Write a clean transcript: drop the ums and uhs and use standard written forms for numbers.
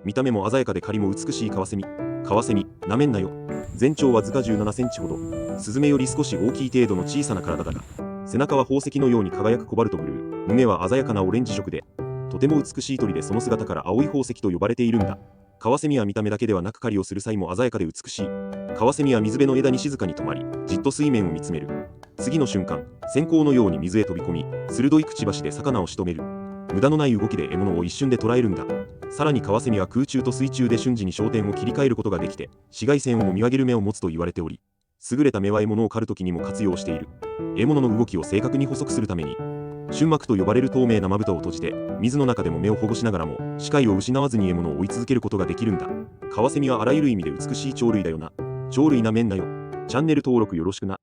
見た目も鮮やかで狩りも美しいカワセミ。カワセミ、なめんなよ。全長わずか17センチほど。スズメより少し大きい程度の小さな体だが、背中は宝石のように輝くコバルトブルー、胸は鮮やかなオレンジ色で、とても美しい鳥でその姿から青い宝石と呼ばれているんだ。カワセミは見た目だけではなく狩りをする際も鮮やかで美しい。カワセミは水辺の枝に静かに止まり、じっと水面を見つめる。次の瞬間、閃光のように水へ飛び込み、鋭いくちばしで魚を仕留める。無駄のない動きで獲物を一瞬で捕らえるんだ。さらにカワセミは空中と水中で瞬時に焦点を切り替えることができて、紫外線をも見上げる目を持つと言われており、優れた目は獲物を狩るときにも活用している。獲物の動きを正確に捕捉するために、瞬膜と呼ばれる透明なまぶたを閉じて、水の中でも目を保護しながらも、視界を失わずに獲物を追い続けることができるんだ。カワセミはあらゆる意味で美しい鳥類だよな。鳥類なめんなよ。チャンネル登録よろしくな。